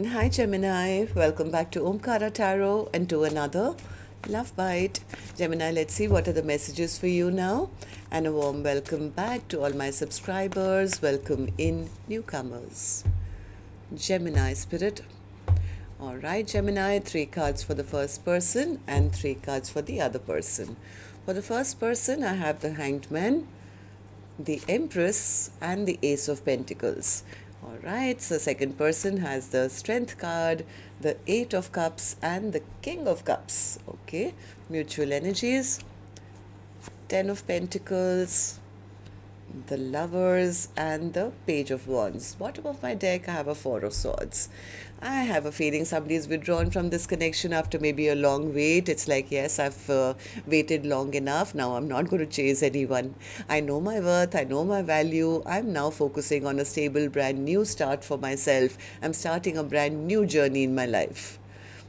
Hi Gemini, welcome back to Omkaratarot and to another Love Bite. Gemini, let's see what are the messages for you now. And a warm welcome back to all my subscribers. Welcome in newcomers. Gemini Spirit. Alright, Gemini, 3 cards for the first person and 3 cards for the other person. For the first person, I have the Hanged Man, the Empress, and the Ace of Pentacles. Alright, so second person has the Strength card, the Eight of Cups, and the King of Cups. Okay, mutual energies, Ten of Pentacles, the Lovers, and the Page of Wands. Bottom of my deck, I have a Four of Swords. I have a feeling somebody's withdrawn from this connection after maybe a long wait. It's like, yes, I've waited long enough. Now I'm not going to chase anyone. I know my worth. I know my value. I'm now focusing on a stable, brand new start for myself. I'm starting a brand new journey in my life.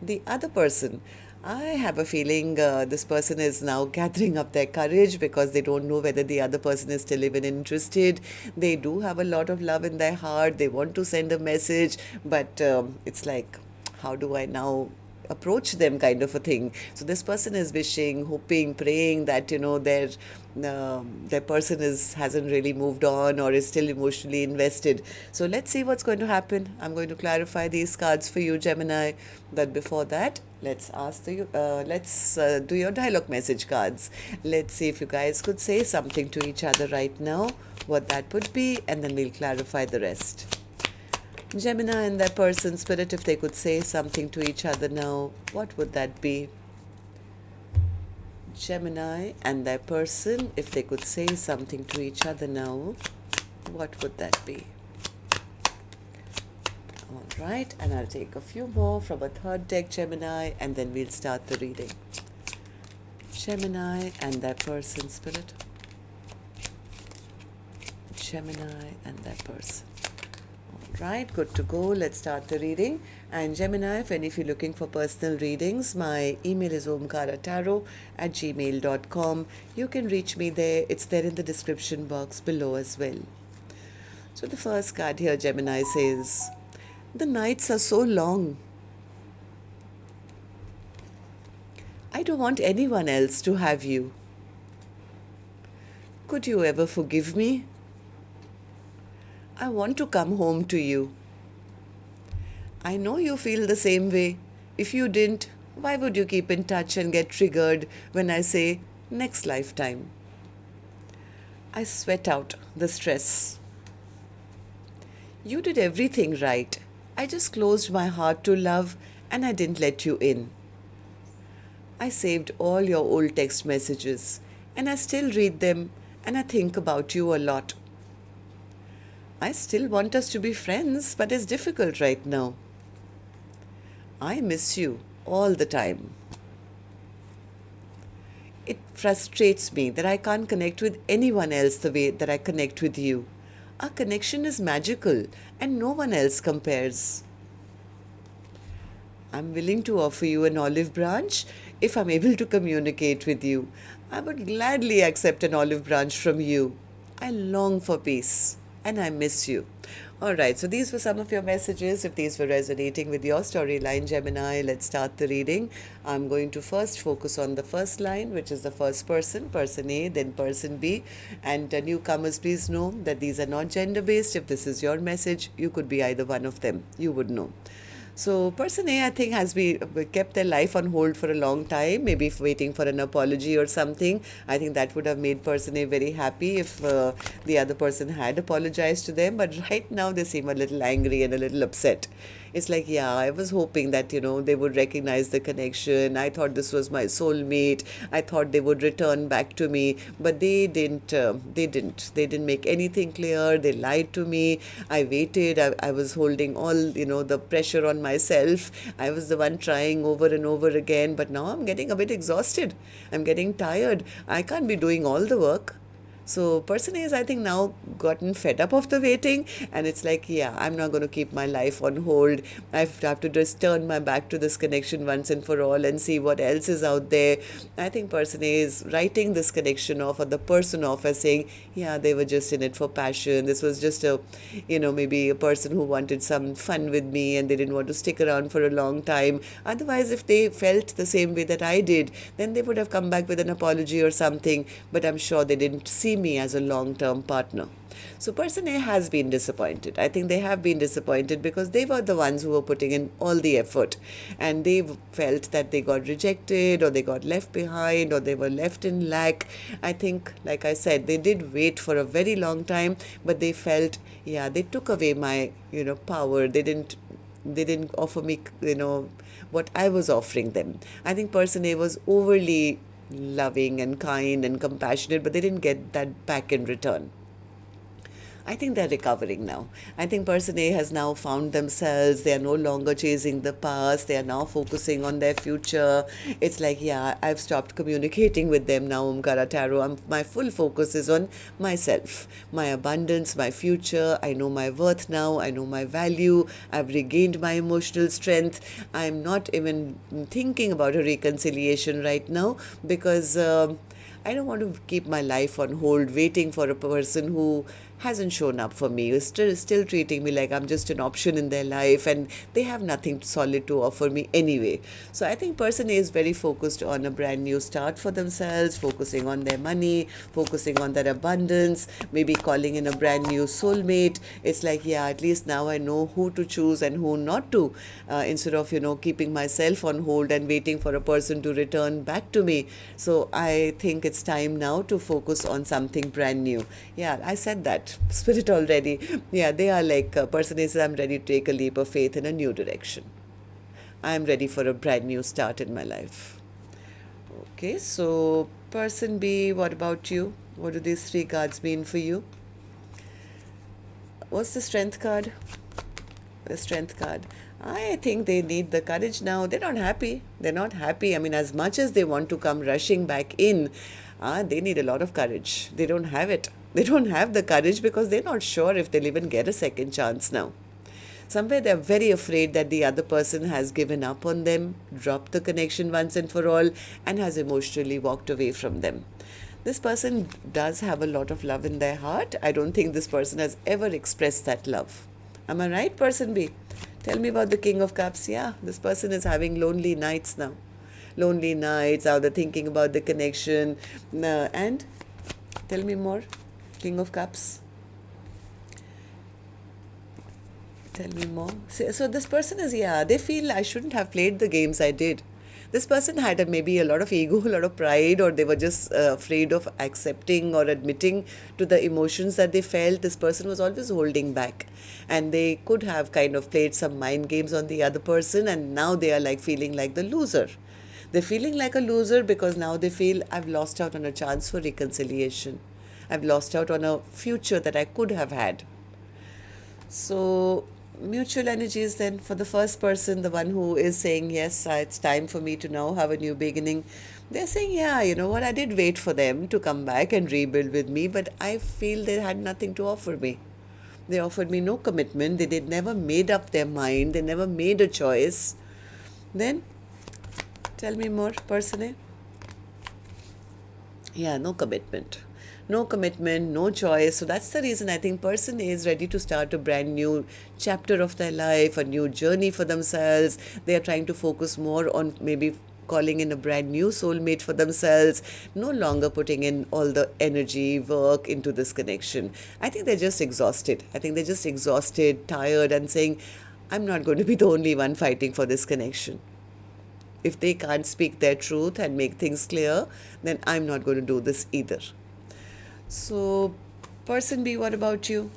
The other person, I have a feeling this person is now gathering up their courage because they don't know whether the other person is still even interested. They do have a lot of love in their heart. They want to send a message, but it's like, how do I now approach them, kind of a thing. So this person is wishing, hoping, praying that their person hasn't really moved on or is still emotionally invested. So let's see what's going to happen. I'm going to clarify these cards for you, Gemini. But before that, let's do your dialogue message cards. Let's see if you guys could say something to each other right now, what that would be, and then we'll clarify the rest. Gemini and their person, Spirit, if they could say something to each other now, what would that be? Gemini and their person, if they could say something to each other now, what would that be? Alright, and I'll take a few more from a third deck, Gemini, and then we'll start the reading. Gemini and their person, Spirit. Gemini and their person. Right, good to go. Let's start the reading. And Gemini, if you're looking for personal readings, my email is omkaratarot@gmail.com. You can reach me there. It's there in the description box below as well. So the first card here, Gemini, says, the nights are so long. I don't want anyone else to have you. Could you ever forgive me? I want to come home to you. I know you feel the same way. If you didn't, why would you keep in touch and get triggered when I say next lifetime? I sweat out the stress. You did everything right. I just closed my heart to love and I didn't let you in. I saved all your old text messages and I still read them and I think about you a lot. I still want us to be friends, but it's difficult right now. I miss you all the time. It frustrates me that I can't connect with anyone else the way that I connect with you. Our connection is magical and no one else compares. I'm willing to offer you an olive branch if I'm able to communicate with you. I would gladly accept an olive branch from you. I long for peace. And I miss you. Alright, so these were some of your messages. If these were resonating with your storyline, Gemini, let's start the reading. I'm going to first focus on the first line, which is the first person, person A, then person B. And newcomers, please know that these are not gender-based. If this is your message, you could be either one of them. You would know. So person A, I think, has kept their life on hold for a long time, maybe waiting for an apology or something. I think that would have made person A very happy if the other person had apologized to them. But right now they seem a little angry and a little upset. It's like, yeah, I was hoping that, they would recognize the connection. I thought this was my soulmate. I thought they would return back to me, but they didn't. They didn't make anything clear. They lied to me. I waited. I was holding all, the pressure on myself. I was the one trying over and over again, but now I'm getting a bit exhausted. I'm getting tired. I can't be doing all the work. So person A is, I think, now gotten fed up of the waiting, and it's like, yeah, I'm not going to keep my life on hold. I have to just turn my back to this connection once and for all and see what else is out there. I think person A is writing this connection off, or the person off, as saying, yeah, they were just in it for passion. This was just a, maybe a person who wanted some fun with me and they didn't want to stick around for a long time. Otherwise, if they felt the same way that I did, then they would have come back with an apology or something. But I'm sure they didn't see me as a long-term partner. So person A has been disappointed. I think they have been disappointed because they were the ones who were putting in all the effort, and they felt that they got rejected, or they got left behind, or they were left in lack. I think, like I said, they did wait for a very long time, but they felt, yeah, they took away my, power. They didn't offer me, what I was offering them. I think person A was overly loving and kind and compassionate, but they didn't get that back in return. I think they're recovering now. I think person A has now found themselves. They are no longer chasing the past. They are now focusing on their future. It's like, yeah, I've stopped communicating with them now, Omkaratarot. My full focus is on myself, my abundance, my future. I know my worth now. I know my value. I've regained my emotional strength. I'm not even thinking about a reconciliation right now because I don't want to keep my life on hold waiting for a person who hasn't shown up for me, is still treating me like I'm just an option in their life, and they have nothing solid to offer me anyway. So I think person A is very focused on a brand new start for themselves, focusing on their money, focusing on their abundance, maybe calling in a brand new soulmate. It's like, yeah, at least now I know who to choose and who not to, instead of, keeping myself on hold and waiting for a person to return back to me. So I think it's time now to focus on something brand new. Yeah, I said that. Spirit already. Yeah, they are like, person is, I'm ready to take a leap of faith in a new direction. I'm ready for a brand new start in my life. Okay, so person B, what about you? What do these three cards mean for you? What's the strength card? The strength card. I think they need the courage now. They're not happy. They're not happy. I mean, as much as they want to come rushing back in, they need a lot of courage. They don't have it. They don't have the courage because they're not sure if they'll even get a second chance now. Somewhere they're very afraid that the other person has given up on them, dropped the connection once and for all, and has emotionally walked away from them. This person does have a lot of love in their heart. I don't think this person has ever expressed that love. Am I right, person B? Tell me about the King of Cups. Yeah, this person is having lonely nights now. Lonely nights, how they're thinking about the connection. And tell me more. King of Cups. Tell me more. So this person is, yeah, they feel I shouldn't have played the games I did. This person had maybe a lot of ego, a lot of pride, or they were just afraid of accepting or admitting to the emotions that they felt. This person was always holding back, and they could have kind of played some mind games on the other person, and now they are like feeling like the loser. They're feeling like a loser because now they feel I've lost out on a chance for reconciliation. I've lost out on a future that I could have had. So mutual energies then for the first person, the one who is saying, yes, it's time for me to now have a new beginning. They're saying, yeah, you know what, I did wait for them to come back and rebuild with me, but I feel they had nothing to offer me. They offered me no commitment. They did never made up their mind. They never made a choice. Then, tell me more, person A. Yeah, no commitment. No commitment, no choice. So that's the reason I think person A is ready to start a brand new chapter of their life, a new journey for themselves. They are trying to focus more on maybe calling in a brand new soulmate for themselves, no longer putting in all the energy, work into this connection. I think they're just exhausted. I think they're just exhausted, tired, and saying, I'm not going to be the only one fighting for this connection. If they can't speak their truth and make things clear, then I'm not going to do this either. So, person B, what about you?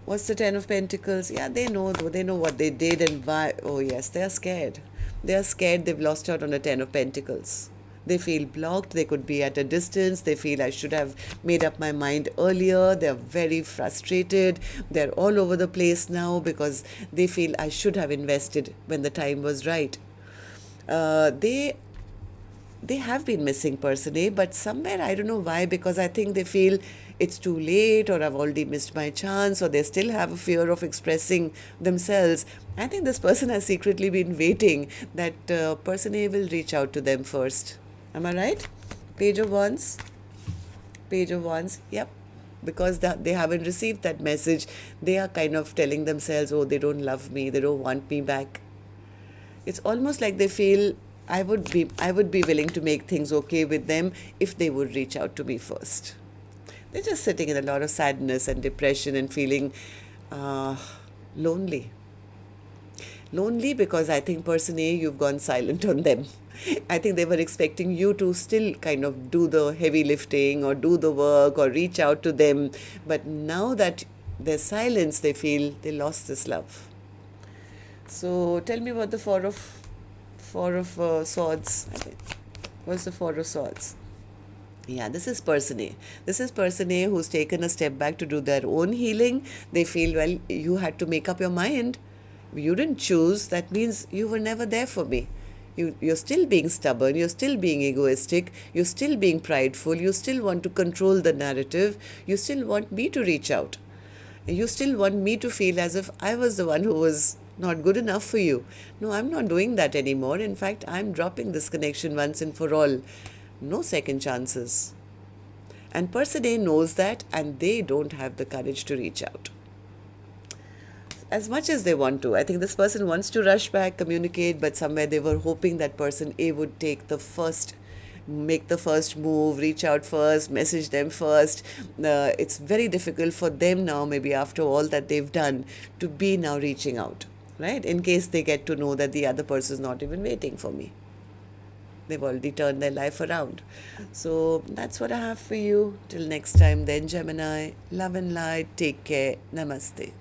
What's the Ten of Pentacles? Yeah, they know what they did and why. Oh yes, they are scared. They are scared they've lost out on a Ten of Pentacles. They feel blocked. They could be at a distance. They feel I should have made up my mind earlier. They're very frustrated. They're all over the place now because they feel I should have invested when the time was right. They they have been missing person A, but somewhere I don't know why, because I think they feel it's too late, or I've already missed my chance, or they still have a fear of expressing themselves. I think this person has secretly been waiting that person A will reach out to them first. Am I right? Page of Wands. Page of Wands. Yep. Because they haven't received that message, they are kind of telling themselves, oh, they don't love me, they don't want me back. It's almost like they feel I would be willing to make things okay with them if they would reach out to me first. They're just sitting in a lot of sadness and depression and feeling lonely. Lonely because I think person A, you've gone silent on them. I think they were expecting you to still kind of do the heavy lifting or do the work or reach out to them. But now that there's silence, they feel they lost this love. So tell me about the Four of Swords. What's the Four of Swords? Yeah, this is person A. This is person A who's taken a step back to do their own healing. They feel, well, you had to make up your mind. You didn't choose. That means you were never there for me. You're still being stubborn. You're still being egoistic. You're still being prideful. You still want to control the narrative. You still want me to reach out. You still want me to feel as if I was the one who was not good enough for you. No, I'm not doing that anymore. In fact, I'm dropping this connection once and for all. No second chances. And person A knows that, and they don't have the courage to reach out as much as they want to. I think this person wants to rush back, communicate, but somewhere they were hoping that person A would make the first move, reach out first, message them first. It's very difficult for them now, maybe after all that they've done, to be now reaching out, right? In case they get to know that the other person is not even waiting for me. They've already turned their life around. So that's what I have for you. Till next time then, Gemini. Love and light. Take care. Namaste.